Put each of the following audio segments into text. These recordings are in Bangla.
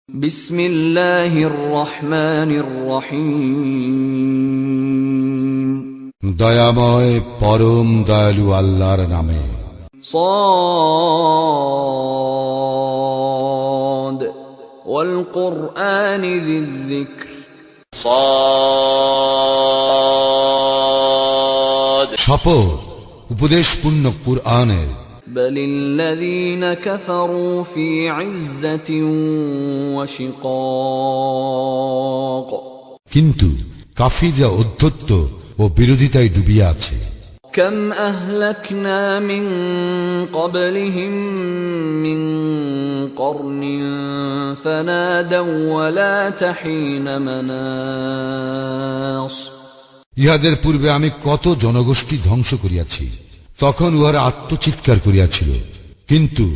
বিসমিল্লাহির রহমানির রহিম। দয়াময় পরম দয়ালু আল্লাহর নামে। صاد والقرآن ذي الذكر। صاد শপথ উপদেশপূর্ণ কুরআনের। بل الذين كفروا في عزة وشقاق। কিন্তু কাফিররা অধ্যত্ত ও বিরোধিতায় ডুবিয়া আছে। كم أهلكنا من قبلهم من قرن فنادوا ولا حين مناص। ইহাদের পূর্বে আমি কত জনগোষ্ঠী ধ্বংস করিয়াছি, তখন উহারা আত্মচিৎকার করিয়াছিল, কিন্তু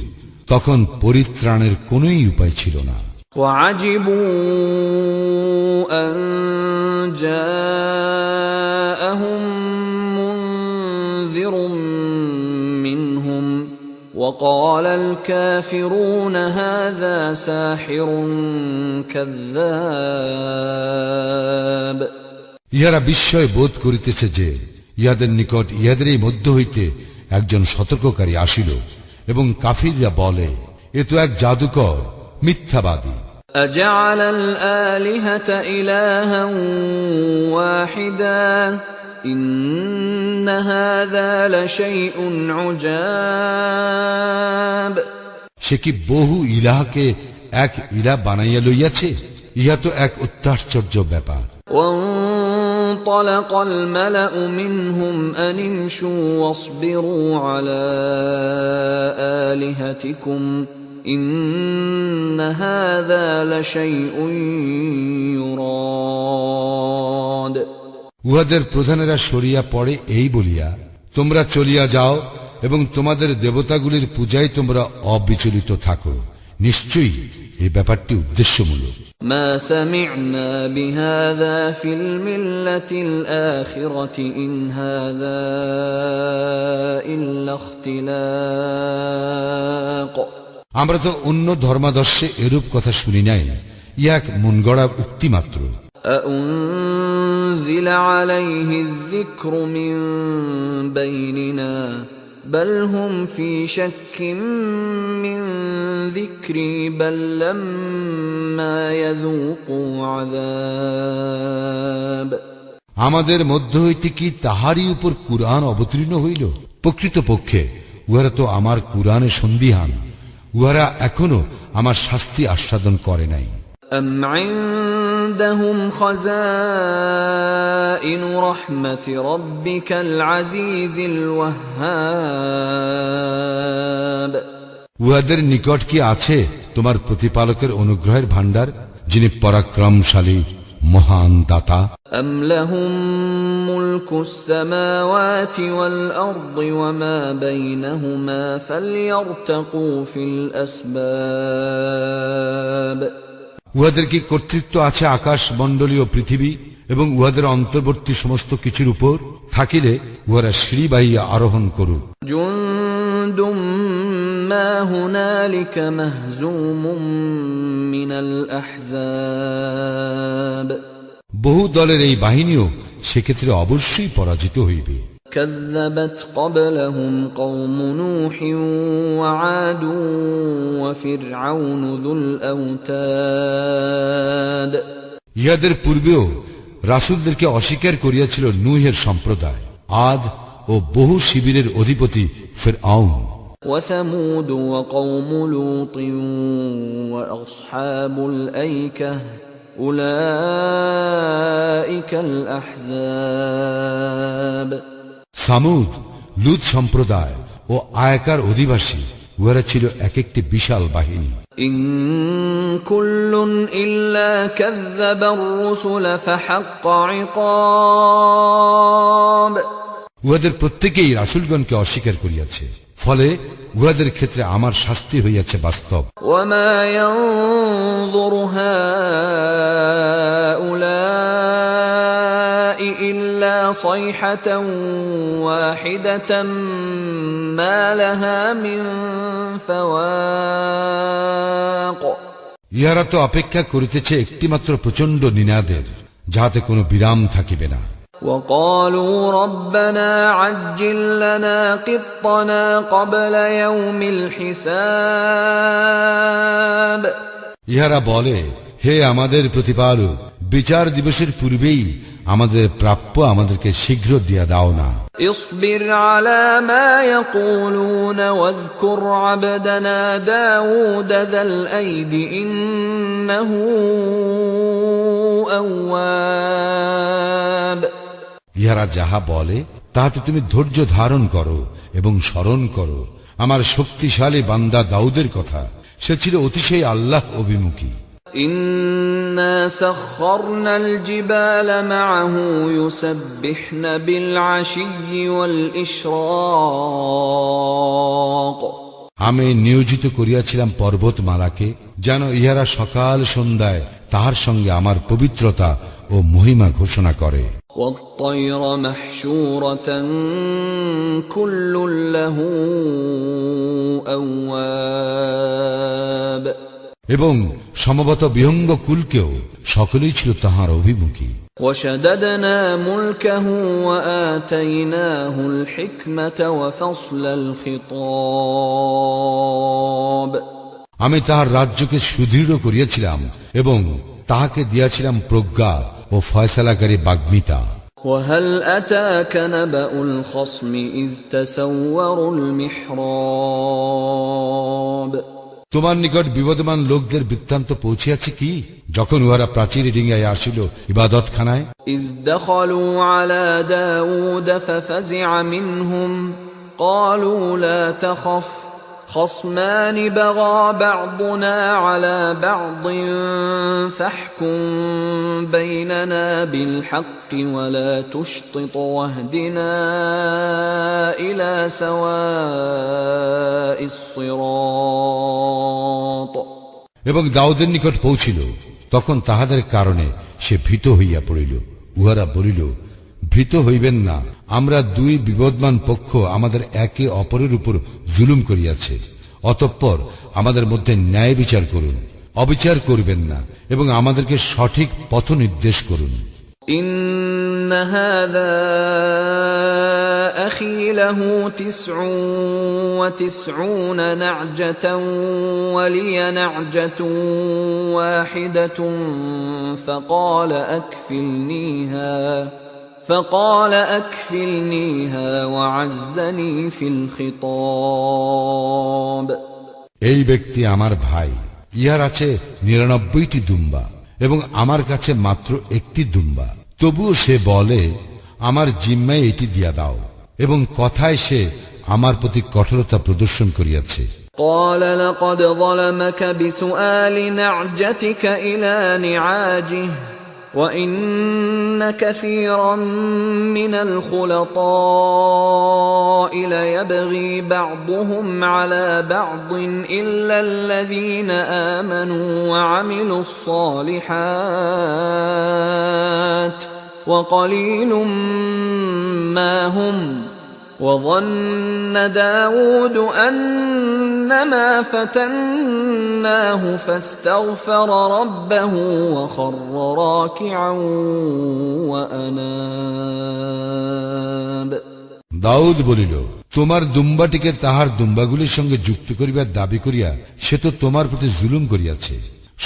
তখন পরিত্রাণের কোনই উপায় ছিল না। وعجبوا أن جاءهم منذر منهم وقال الكافرون هذا ساحر كذاب। ইহারা বিস্ময় বোধ করিতেছে যে ইহাদের নিকট ইহাদের এই মধ্য হইতে একজন সতর্ককারী আসিল, এবং কাফিররা বলে, এ তো এক জাদুকর, মিথ্যাবাদী। أجعل الآلهة إلها واحدا إن هذا لشيء عجاب। সে কি বহু ইলাহকে এক ইলাহ বানাইয়া লইয়াছে? ইহা তো এক অত্যাশ্চর্য ব্যাপার। وانطلق الملأ منهم أن امشوا واصبروا على آلهتكم إن هذا لشيء يراد। উহাদের প্রধানেরা সরিয়া পড়ে এই বলিয়া, তোমরা চলিয়া যাও এবং তোমাদের দেবতাগুলির পূজায় তোমরা অবিচলিত থাকো, নিশ্চয়ই এই ব্যাপারটি উদ্দেশ্যমূলক। ما سمعنا بهذا في الملة الآخرة إن هذا إلا اختلاق। আমরা তো অন্য ধর্মাদর্শে এরূপ কথা শুনি নাই, ইহা এক মনগড়া উক্তি মাত্র। أأنزل عليه الذكر من بيننا بل هم في شك من ذكري بل لما يذوقوا عذاب। আমাদের মধ্য হইতে কি তাহারই উপর কুরআন অবতীর্ণ হইল? প্রকৃতপক্ষে উহারা তো আমার কুরআনে সন্দিহান, উহারা এখনো আমার শাস্তি আস্বাদন করে নাই। أم عندهم خزائن رحمة ربك العزيز الوهاب। উহাদের নিকট কি আছে তোমার প্রতিপালকের অনুগ্রহের ভাণ্ডার, যিনি পরাক্রমশালী মহান দাতা? أم لهم ملك السماوات والأرض وما بينهما فليرتقوا في الأسباب। উহাদের কি কর্তৃত্ব আছে আকাশ মণ্ডলী ও পৃথিবী এবং উহাদের অন্তর্বর্তী সমস্ত কিছুর উপর? থাকিলে উহারা সিঁড়ি বাহিয়া আরোহণ করুক। جند ما هنالك مهزوم من الأحزاب। বহু দলের এই বাহিনীও সেক্ষেত্রে অবশ্যই পরাজিত হইবে। كذبت قبلهم قوم نوح وعاد وفرعون ذو الأوتاد। ইহাদের পূর্বেও রাসূলদেরকে অস্বীকার করিয়াছিল নূহের সম্প্রদায়, আদ ও বহু শিবিরের অধিপতি ফিরআউন। وثمود وقوم لوط وأصحاب الأيكة أولئك الأحزاب। সামুদ, লুত সম্প্রদায় ও আয়াকার অধিবাসী, উহারা ছিল এক একটি বিশাল বাহিনী। إن كل إلا كذب الرسل فحق عقاب। উহাদের প্রত্যেকেই রাসূলগণকে অস্বীকার করিয়াছে, ফলে উহাদের ক্ষেত্রে আমার শাস্তি হইয়াছে বাস্তব। وما ينظر هؤلاء إلا صيحة واحدة ما لها من فواق। ইহারা তো অপেক্ষা করিতেছে একটিমাত্র প্রচন্ড নিনাদের, যাহাতে কোনো বিরাম থাকিবে না। وقالوا ربنا عجل لنا قطنا قبل يوم الحساب ইহারা বলে, হে আমাদের প্রতিপালক, বিচার দিবসের পূর্বেই আমাদের প্রাপ্য আমাদেরকে শীঘ্র দিয়া দাও না। اصبر على ما يقولون واذكر عبدنا داود ذا الأيد إنه أواب ইহারা যাহা বলে তাহাতে তুমি ধৈর্য ধারণ করো এবং স্মরণ করো আমার শক্তিশালী বান্দা দাউদের কথা, সে ছিল অতিশয় আল্লাহ অভিমুখী। إنا سخرنا الجبال معه يسبحن بالعشي والإشراق আমি নিয়োজিত করিয়াছিলাম পর্বতমালাকে, যেন ইহারা সকাল সন্ধ্যায় তাহার সঙ্গে আমার পবিত্রতা ও মহিমা ঘোষণা করে। والطير محشورة كل له أواب এবং সমবত বিহঙ্গ কুলকেও সকলেই ছিল তাহার অভিমুখী। وشددنا ملكه وآتيناه الحكمة وفصل الخطاب আমি তাহার রাজ্যকে সুদৃঢ় করিয়াছিলাম এবং তাহাকে দিয়াছিলাম প্রজ্ঞা ও ফয়সালাকারী বাগ্মিতা। وهل أتاك نبأ الخصم إذ تسوروا المحراب তোমার নিকট বিবদমান লোকদের বৃত্তান্ত পৌঁছিয়াছে কি, যখন উহারা প্রাচীর ডিঙ্গায় আসিল ইবাদতখানায়? إذ دخلوا على داود ففزع منهم قالوا لا تخف خصمان بغى بعضنا على بعض فاحكم بيننا بالحق ولا تشطط واهدنا إلى سواء الصراط এবং দাউদের নিকট পৌঁছিল, তখন তাহাদের কারণে সে ভীত হইয়া পড়িল। উহারা বলিল, ভীত হইবেন না, আমরা দুই বিবদমান পক্ষ আমাদের একে অপরের উপর জুলুম করিয়াছে, অতঃপর আমাদের মধ্যে ন্যায় বিচার করুন, অবিচার করবেন না এবং আমাদেরকে সঠিক পথ নির্দেশ করুন। إن هذا أخي له 99 نعجة ولي نعجة واحدة فقال أكفلنيها وعزني في الخطاب এই ব্যক্তি আমার ভাই, ইহার আছে 99টি দুম্বা এবং আমার কাছে মাত্র একটি দুম্বা, তবুও সে বলে, আমার জিম্মায় এটি দিয়া দাও, এবং কথায় সে আমার প্রতি কঠোরতা প্রদর্শন করিয়াছে। قال لقد ظلمك بسؤال نعجتك إلى نعاجه وإن كثيرا من الخلطاء ليبغي بعضهم على بعض إلا الذين آمنوا وعملوا الصالحات وقليل ما هم وظن داود أنما فتناه فاستغفر ربه وخر راكعا وأناب দাউদ বলিল, তোমার দুম্বাটিকে তাহার দুম্বাগুলির সঙ্গে যুক্ত করিবার দাবি করিয়া সে তো তোমার প্রতি জুলুম করিয়াছে।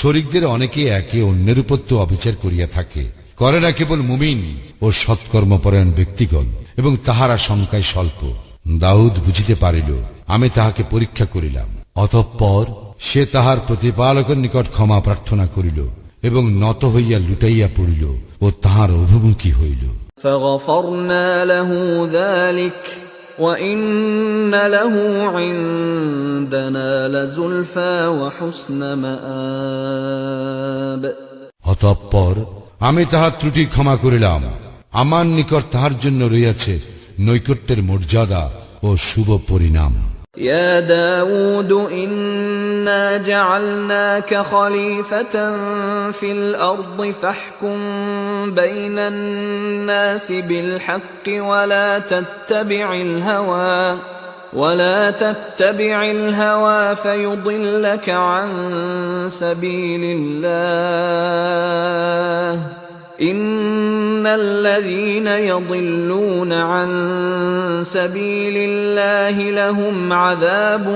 শরিকদের অনেকে একে অন্যের উপর তো অবিচার করিয়া থাকে, করে না কেবল মুমিন ও সৎকর্মপরায়ণ ব্যক্তিগণ, এবং তাহারা সংখ্যায় স্বল্প। দাউদ বুঝিতে পারিল, আমি তাহাকে পরীক্ষা করিলাম। অতঃপর সে তাহার প্রতিপালকের নিকট ক্ষমা প্রার্থনা করিল এবং নত হইয়া লুটাইয়া পড়িল ও তাহার অভিমুখী হইল। فغفرنا له ذلك وإن له عندنا لزلفى وحسن مآب অতঃপর আমি তাহার ত্রুটি ক্ষমা করিলাম, আমার নিকট তাহার জন্য রইয়াছে নৈকট্যের মর্যাদা ও শুভ পরিণাম। يا داود إنا جعلناك خليفة في الأرض فاحكم بين الناس بالحق ولا تتبع الهوى فيضلك عن سبيل الله إن الذين يضلون عن سبيل الله لهم عذاب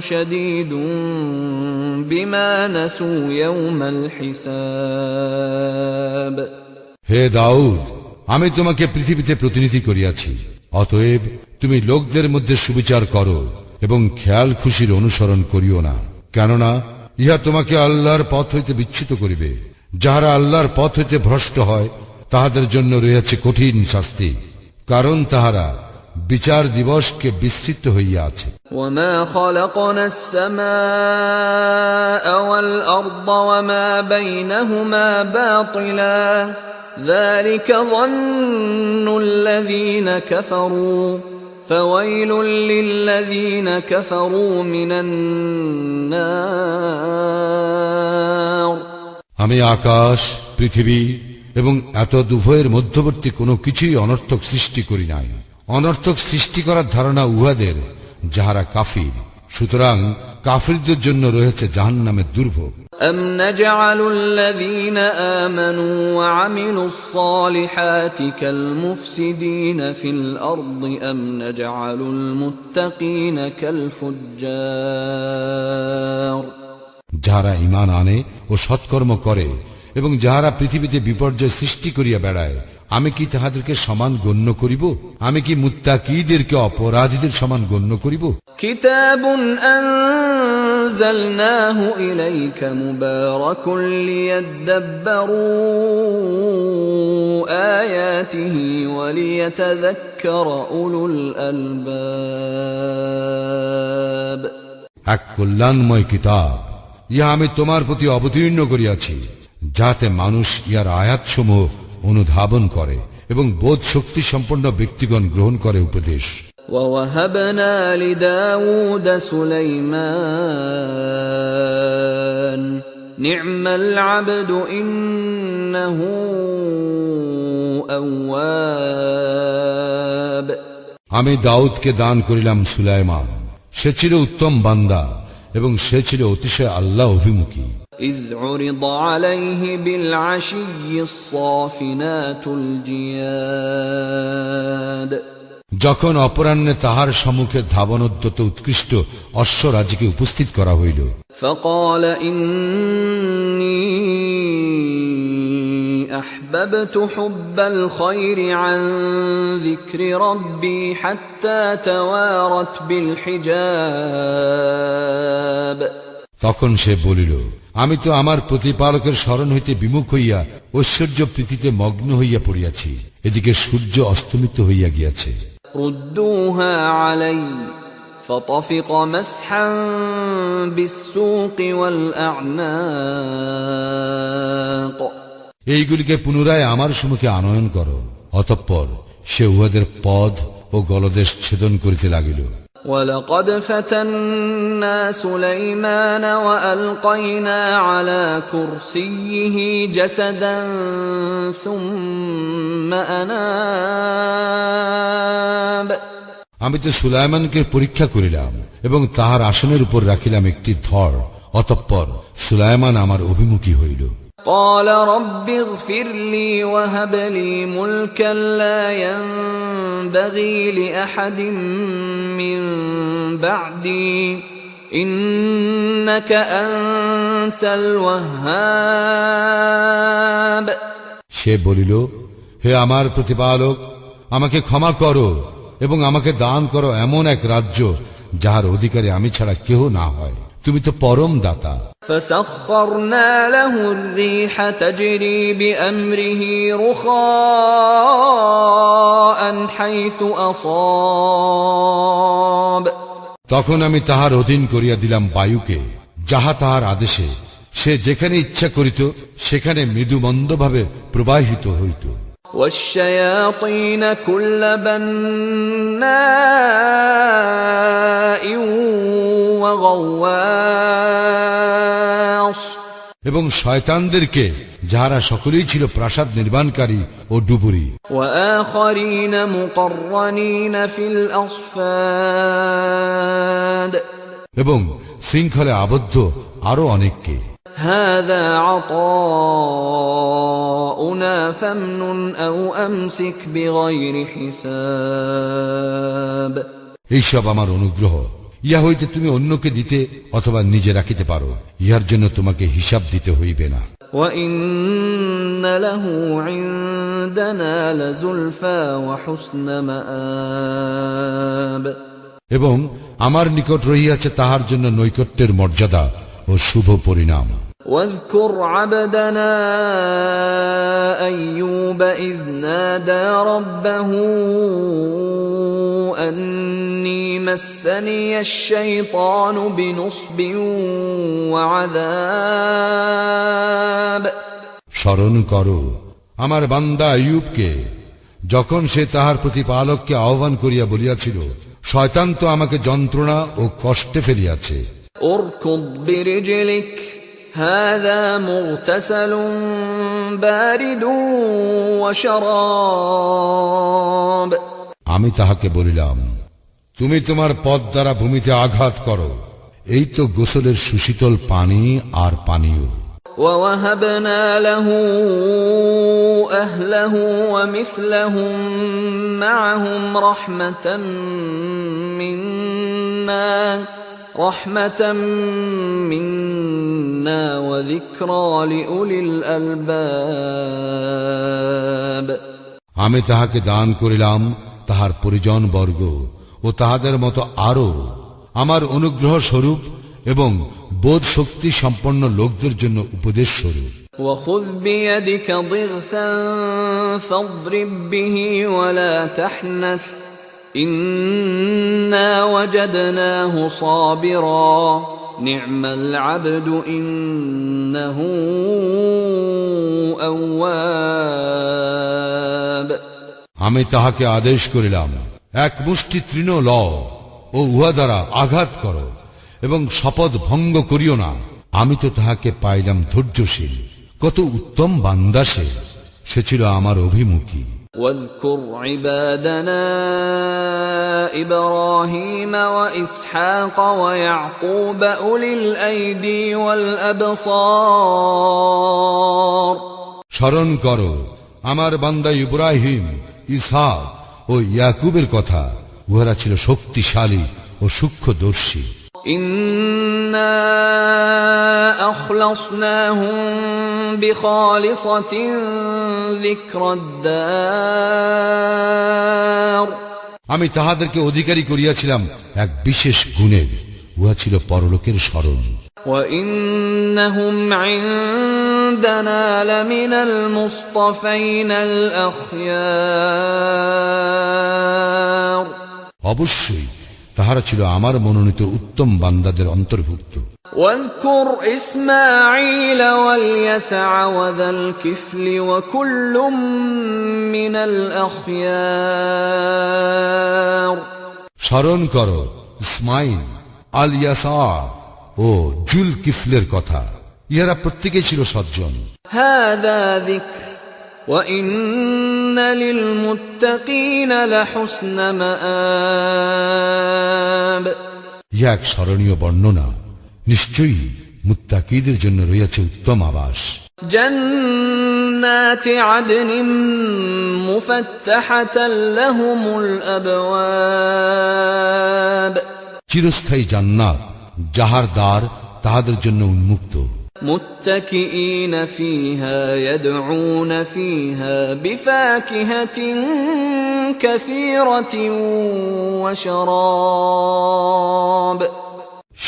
شديد بما نسوا يوم الحساب হে দাউদ, আমি তোমাকে পৃথিবীতে প্রতিনিধি করিয়াছি, অতএব তুমি লোকদের মধ্যে সুবিচার করো এবং খেয়াল খুশির অনুসরণ করিও না, কেননা ইহা তোমাকে আল্লাহর পথ হইতে বিচ্যুত করিবে। যাহারা আল্লাহর পথ হইতে ভ্রষ্ট হয় তাহাদের জন্য রয়েছে কঠিন শাস্তি, কারণ তাহারা বিচার দিবসকে বিস্তৃত হইয়া আছে। وما خلقنا السماء والأرض وما بينهما باطلا ذلك ظن الذين كفروا فويل للذين كفروا من النار আমি আকাশ, পৃথিবী এবং এত উভয়ের মধ্যবর্তী কোনো কিছুই অনর্থক সৃষ্টি করি নাই। অনর্থক সৃষ্টি করার ধারণা উহাদের যাহারা কাফির, সুতরাং কাফিরদের জন্য রয়েছে জাহান্নামের দুর্ভোগ। أم نجعل الذين آمنوا وعملوا الصالحات كالمفسدين في الأرض أم نجعل المتقين كالفجار যাহারা ঈমান আনে ও সৎকর্ম করে এবং যাহারা পৃথিবীতে বিপর্যয় সৃষ্টি করিয়া বেড়ায়, আমি কি তাহাদেরকে সমান গণ্য করিব? আমি কি মুত্তাকীদেরকে অপরাধীদের সমান গণ্য করিব? كتاب أنزلناه إليك مبارك ليدبروا آياته وليتذكر أولو الألباب এক কল্যাণময় কিতাব, ইহা আমি তোমার প্রতি অবতীর্ণ করিয়াছি, যাতে মানুষ ইহার আয়াতসমূহ অনুধাবন করে এবং বোধ শক্তি সম্পন্ন ব্যক্তিগণ গ্রহণ করে উপদেশ। ووهبنا لداود سليمان نعم العبد إنه أواب আমি দাউদকে দান করিলাম সুলাইমান, সে ছিল উত্তম বান্দা এবং সে ছিল অতিশয় আল্লাহ অভিমুখী। إذ عرض عليه بالعشي الصافنات الجياد যখন অপরাহ্নে তাহার সম্মুখে ধাবনোদ্যত উৎকৃষ্ট অশ্বরাজিকে উপস্থিত করা হইল। فقال إني أحببت حب الخير عن ذكر ربي حتى توارت بالحجاب তখন সে বলিল, আমি তো আমার প্রতিপালকের স্মরণ হইতে বিমুখ হইয়া ঐশ্বর্য প্রীতিতে মগ্ন হইয়া পড়িয়াছি, এদিকে সূর্য অস্তমিত হইয়া গিয়াছে। ردوها علي فطفق مسحا بالسوق والأعناق এইগুলিকে পুনরায় আমার সম্মুখে আনয়ন করো। অতঃপর সে উহাদের পদ ও গলদেশ ছেদন করিতে লাগিল। ولقد فتنا سليمان وألقينا على كرسيه جسدا ثم أناب আমি তো সুলাইমানকে পরীক্ষা করিলাম এবং তাহার আসনের উপর রাখিলাম একটি ধর, অতঃপর সুলাইমান আমার অভিমুখী হইল। قال رب اغفر لي وهب لي ملكا لا ينبغي لأحد من بعدي إنك أنت الوهاب সে বলিল, হে আমার প্রতিপালক, আমাকে ক্ষমা করো এবং আমাকে দান করো এমন এক রাজ্য যাহার অধিকারী আমি ছাড়া কেহ না হয়, তুমি তো পরম দাতা। فسخرنا له الريح تجري بأمره رخاء حيث أصاب তখন আমি তাহার অধীন করিয়া দিলাম বায়ুকে, যাহা তাহার আদেশে সে যেখানে ইচ্ছা করিত সেখানে মৃদুমন্দভাবে প্রবাহিত হইত। والشياطين كل بناء وغواص এবং শয়তানদেরকে, যাহারা সকলেই ছিল প্রাসাদ নির্মাণকারী ও ডুবুরি। وآخرين مقرنين في الأصفاد এবং শৃঙ্খলে আবদ্ধ আরো অনেককে। هذا عطاؤنا فامنن أو أمسك بغير حساب এইসব আমার অনুগ্রহ, ইহা হইতে তুমি অন্যকে দিতে অথবা নিজে রাখিতে পারো, ইহার জন্য তোমাকে হিসাব দিতে হইবে না। وإن له عندنا لزلفى وحسن مآب এবং আমার নিকট রহিয়াছে তাহার জন্য নৈকট্যের মর্যাদা ও শুভ পরিণাম। واذكر عبدنا أيوب إذ نادى ربه أني مسني الشيطان بنصب وعذاب স্মরণ করো আমার বান্দা আইয়ুবকে, যখন সে তাহার প্রতিপালককে আহ্বান করিয়া বলিয়াছিল, শয়তান তো আমাকে যন্ত্রণা ও কষ্টে ফেলিয়াছে। اركض برجلك هذا مغتسل بارد وشراب আমি তাহাকে বলিলাম, তুমি তোমার পদ দ্বারা ভূমিতে আঘাত করো, এই তো গোসলের সুশীতল পানি আর পানীয়। ووهبنا له أهله ومثلهم معهم رحمة منا وذكرى لأولي الألباب আমি তাহাকে দান করিলাম তাহার পরিজন বর্গ ও তাহাদের মতো আরো আমার অনুগ্রহ স্বরূপ এবং বোধ শক্তি সম্পন্ন লোকদের জন্য উপদেশ স্বরূপ। وخذ بيدك ضغثا فاضرب به ولا تحنث إنا وجدناه صابرا نعم العبد إنه أواب আমি তাহাকে আদেশ করিলাম, এক মুষ্টি তৃণ লও ও উহা দ্বারা আঘাত করো এবং শপথ ভঙ্গ করিও না, আমি তো তাহাকে পাইলাম ধৈর্যশীল, কত উত্তম বান্দা সে ছিল আমার অভিমুখী। واذكر عبادنا إبراهيم وإسحاق ويعقوب أولي الأيدي والأبصار স্মরণ করো আমার বান্দা ইব্রাহিম, ইসহাক ও ইয়াকুবের কথা, উহারা ছিল শক্তিশালী ও সূক্ষ্মদর্শী। إنا أخلصناهم بخالصة ذكر الدار আমি তাহাদেরকে অধিকারী করিয়াছিলাম এক বিশেষ গুণের, উহা ছিল পরলোকের স্মরণ। وإنهم عندنا لمن المصطفين الأخيار অবশ্যই তাহারা ছিল আমার মনোনীত উত্তম বান্দাদের অন্তর্ভুক্ত। واذكر إسماعيل واليسع وذا الكفل وكل من الأخيار স্মরণ করো ইসমাইল, আল ইয়াসা ও জুল কিফলের কথা, ইহারা প্রত্যেকেই ছিল সজ্জন। هذا ذكر وإن للمتقين لحسن مآب ইহা এক স্মরণীয় বর্ণনা, নিশ্চয়ই মুত্তাকীদের জন্য রয়েছে উত্তম আবাস। جنات عدن مفتحة لهم الأبواب চিরস্থায়ী জান্নাত, যাহার দ্বার তাহাদের জন্য উন্মুক্ত। متكئين فيها يدعون فيها بفاكهة كثيرة وشراب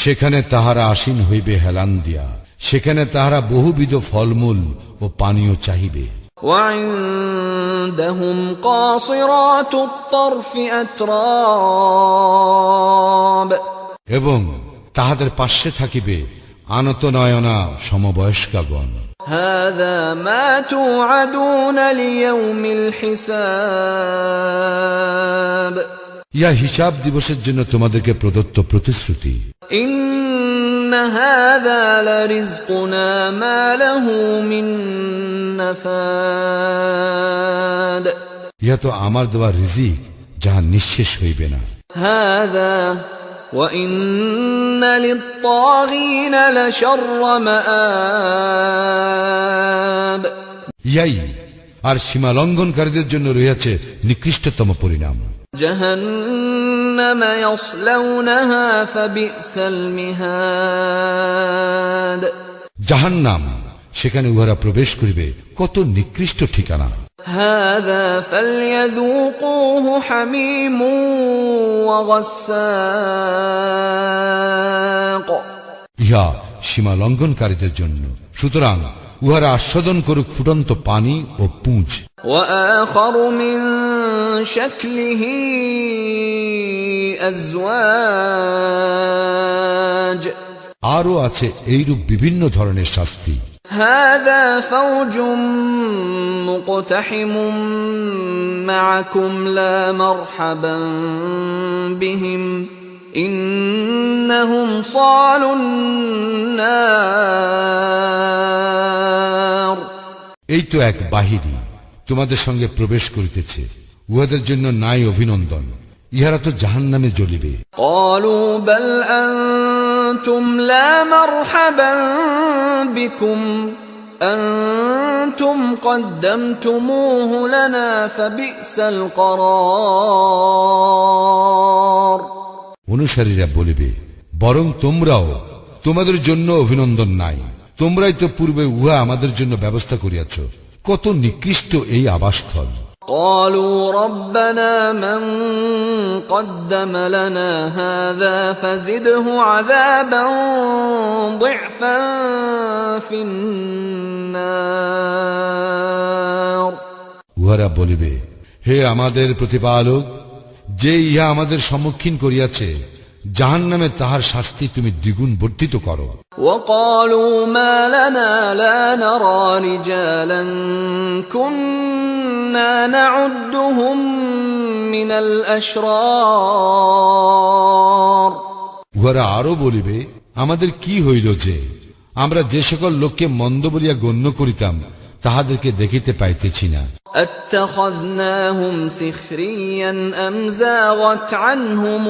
সেখানে তাহারা আসীন হইবে হেলান দিয়া, সেখানে তাহারা বহুবিধ ফলমূল ও পানীয় চাহিবে। وعندهم قاصرات الطرف أتراب এবং তাহাদের পার্শ্বে থাকিবে আনত নয়না সমবয়স্কাগণ। هذا ما توعدون ليوم الحساب ইহা হিসাব দিবসের জন্য তোমাদেরকে প্রদত্ত প্রতিশ্রুতি। إن هذا لرزقنا ما له من نفاد ইহা তো আমার দেওয়া রিজিক, যাহা নিঃশেষ হইবে না। هذا وإن للطاغين لشر مآب ইয়াই আর সীমা লঙ্ঘনকারীদের জন্য রয়েছে নিকৃষ্টতম পরিণাম। جهنم يصلونها فبئس المهاد জাহান্নাম, সেখানে উহারা প্রবেশ করিবে, কত নিকৃষ্ট ঠিকানা। هذا فليذوقوه حميم وغساق ইহা সীমা লঙ্ঘনকারীদের জন্য, সুতরাং উহারা আস্বাদন করুক ফুটন্ত পানি ও পুঁজ। وآخر من شكله أزواج আরও আছে এইরূপ বিভিন্ন ধরনের শাস্তি। هذا فوج مقتحم معكم لا مرحبا بهم إنهم صالوا النار এই তো এক বাহিনী তোমাদের সঙ্গে প্রবেশ করিতেছে, উহাদের জন্য নাই অভিনন্দন, ইহারা তো জাহান্নামে জ্বলিবে। قالوا بل أنتم لا مرحبا بكم أنتم قدمتموه لنا فبئس القرار অনুসারীরা বলিবে, বরং তোমরাও, তোমাদের জন্য অভিনন্দন নাই, তোমরাই তো পূর্বে উহা আমাদের জন্য ব্যবস্থা করিয়াছ, কত নিকৃষ্ট এই আবাসস্থল। قالوا ربنا من قدم لنا هذا فزده عذابا ضعفا في النار উহারা বলিবে, হে আমাদের প্রতিপালক, যে ইহা আমাদের সম্মুখীন করিয়াছে, জাহান্নামে তাহার শাস্তি তুমি দ্বিগুণ বর্ধিত করো। وقالوا ما لنا لا نرى رجالا كنا نعدهم من الأشرار উহারা আরো বলিবে, আমাদের কি হইল যে আমরা যে সকল লোককে মন্দ বলিয়া গণ্য করিতাম, তাহাদেরকে দেখিতে পাইতেছি না। أتخذناهم سخريا أم زاغت عنهم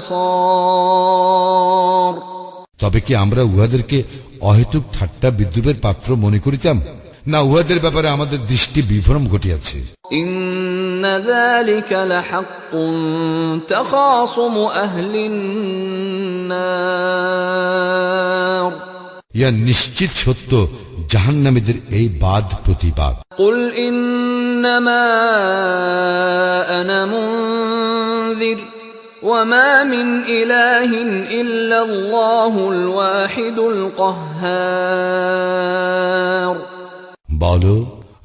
الأبصار তবে কি আমরা উহাদেরকে অহেতুক ঠাট্টা বিদ্রুপের পাত্র মনে করিতাম, না উহাদের ব্যাপারে আমাদের দৃষ্টি বিভ্রম ঘটিয়াছে? إن ذلك لحق تخاصم أهل النار ইয়া নিশ্চিত সত্য, জাহান্নামীদের এই বাদ প্রতিবাদ। قل إنما أنا منذر وما من إله إلا الله الواحد القهار বলো,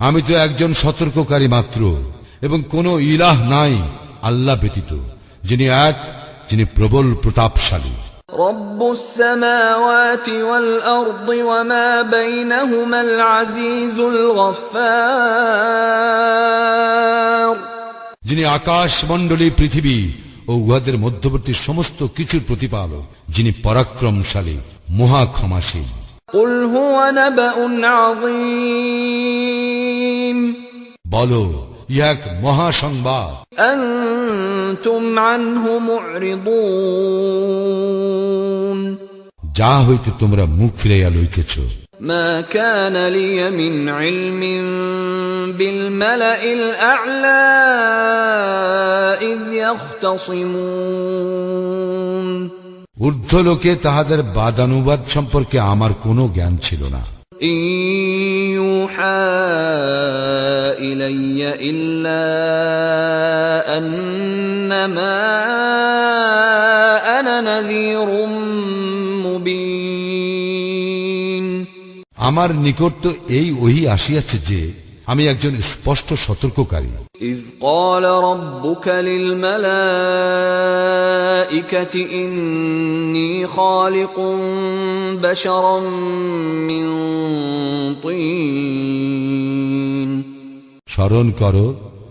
আমি তো একজন সতর্ককারী মাত্র, এবং কোন ইলাহ নাই আল্লাহ ব্যতীত, যিনি এক, যিনি প্রবল প্রতাপশালী। رب السماوات والأرض وما بينهما العزيز الغفار যিনি আকাশ মণ্ডলী, পৃথিবী ও উহাদের মধ্যবর্তী সমস্ত কিছুর প্রতিপালক, যিনি পরাক্রমশালী, মহা ক্ষমাশীল। قل هو نبأ عظيم বলো, ইহা এক মহা সংবাদ, أنتم عنه معرضون যা হইতে তোমরা মুখ ফিরাইয়া লইতেছ। ما كان لي من علم بالملأ الأعلى إذ يختصمون ঊর্ধ্বলোকে তাহাদের বাদানুবাদ সম্পর্কে আমার কোনো জ্ঞান ছিল না। إن يوحى إلي إلا أنما أنا نذير مبين আমার নিকট তো এই ওহী আসিয়াছে যে আমি একজন স্পষ্ট সতর্ককারী। إذ قال ربك للملائكة إني خالق بشرا من طين স্মরণ করো,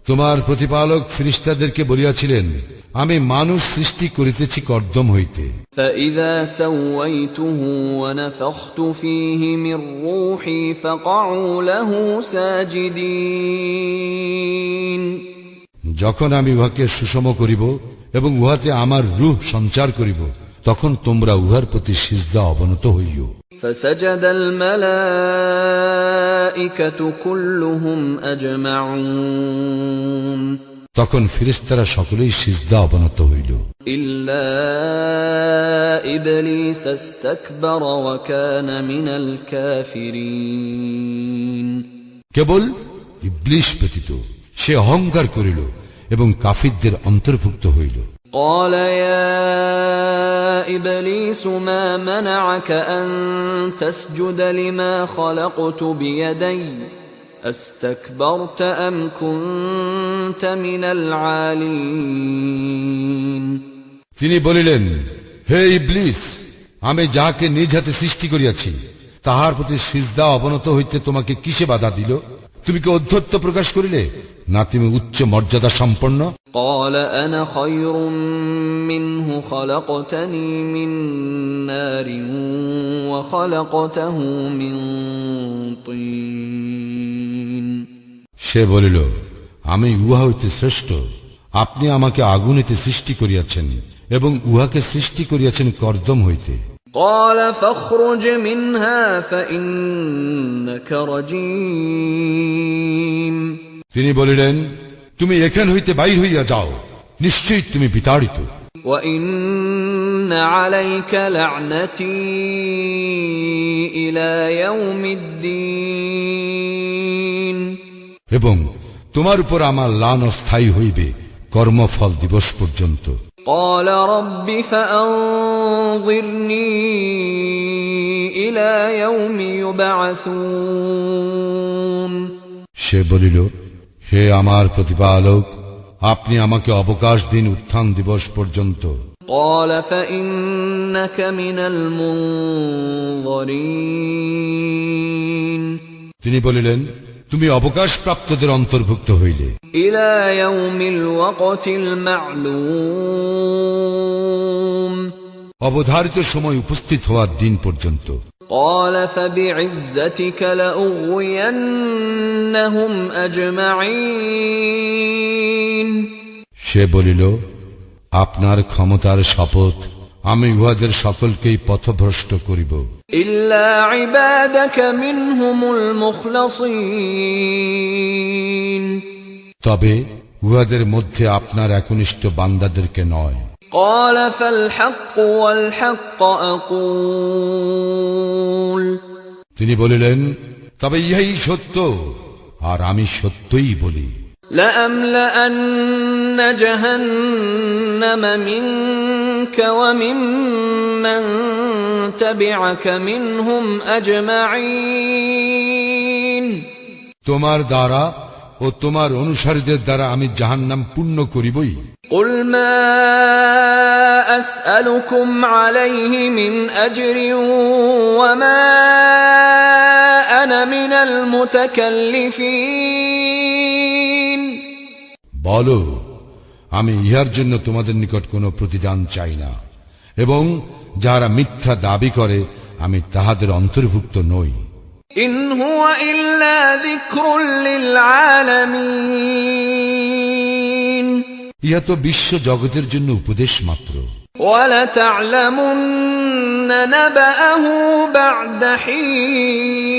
তোমার প্রতিপালক ফেরেশতাদেরকে বলিয়াছিলেন, আমি মানুষ সৃষ্টি করিতেছি কর্দম হইতে। فإذا سويته ونفخت فيه من روحي فقعوا له ساجدين যখন আমি উহাকে সুষম করিব এবং উহাতে আমার রূহ সঞ্চার করিব, তখন তোমরা উহার প্রতি সিজদা অবনত হইও। فسجد الملائكة كلهم أجمعون তখন ফেরেশতারা সকলেই সিজদা অবনত হইল, إلا إبليس استكبر وكان من الكافرين কেবল ইবলীস ব্যতীত সে অহংকার করিল এবং কাফিরদের অন্তর্ভুক্ত হইল। قال يا إبليس ما منعك أن تسجد لما خلقت بيدي أستكبرت أم كنت من العالين তিনি বলিলেন, হে ইবলীস, আমি যাহাকে নিজ হাতে সৃষ্টি করিয়াছি তাহার প্রতি সিজদা অবনত হইতে তোমাকে কিসে বাধা দিল? তুমি কি অধ্যত্ব প্রকাশ করিলে, না তুমি উচ্চ মর্যাদা সম্পন্ন? قال أنا خير منه خلقتني من نار وخلقته من طين সে বলিল, আমি উহা হইতে শ্রেষ্ঠ। আপনি আমাকে আগুনেতে সৃষ্টি করিয়াছেন এবং উহাকে সৃষ্টি করিয়াছেন কর্দম হইতে। قال فاخرج منها فإنك رجيم তিনি বলিলেন, তুমি এখান হইতে বাইর হইয়া যাও, নিশ্চয়ই তুমি বিতাড়িত। وإن عليك لعنتي إلى يوم الدين এবং তোমার উপর আমার লান স্থায়ী হইবে কর্মফল দিবস পর্যন্ত। قال رب فأنظرني إلى يوم يبعثون সে বলিল, হে আমার প্রতিপালক, আপনি আমাকে অবকাশ দিন উত্থান দিবস পর্যন্ত। قال فإنك من المنظرين তিনি বলিলেন, তুমি অবকাশ প্রাপ্তদের অন্তর্ভুক্ত হইলে إلى يوم الوقت المعلوم অবধারিত সময় উপস্থিত হওয়ার দিন পর্যন্ত। قال فبعزتك لأغوينهم أجمعين সে বলিল, আপনার ক্ষমতার শপথ, আমি উহাদের সকলকেই পথভ্রষ্ট করিব, إلا عبادك منهم المخلصين তবে উহাদের মধ্যে আপনার একনিষ্ঠ বান্দাদেরকে নয়। قال فالحق والحق أقول তিনি বলিলেন, তবে ইহাই সত্য, আর আমি সত্যই বলি। لأملأن جهنم منك وممن تبعك منهم أجمعين তোমার দ্বারা ও তোমার অনুসারীদের দ্বারা আমি জাহান্নাম পূর্ণ করিবই। قل ما أسألكم عليه من أجر وما أنا من المتكلفين বলো, আমি ইহার জন্য তোমাদের নিকট কোনো প্রতিদান চাই না, এবং যারা মিথ্যা দাবি করে আমি তাহাদের অন্তর্ভুক্ত নই। إن هو إلا ذكر للعالمين ইহা তো বিশ্ব জগতের জন্য উপদেশ মাত্র। ولتعلمن نبأه بعد حين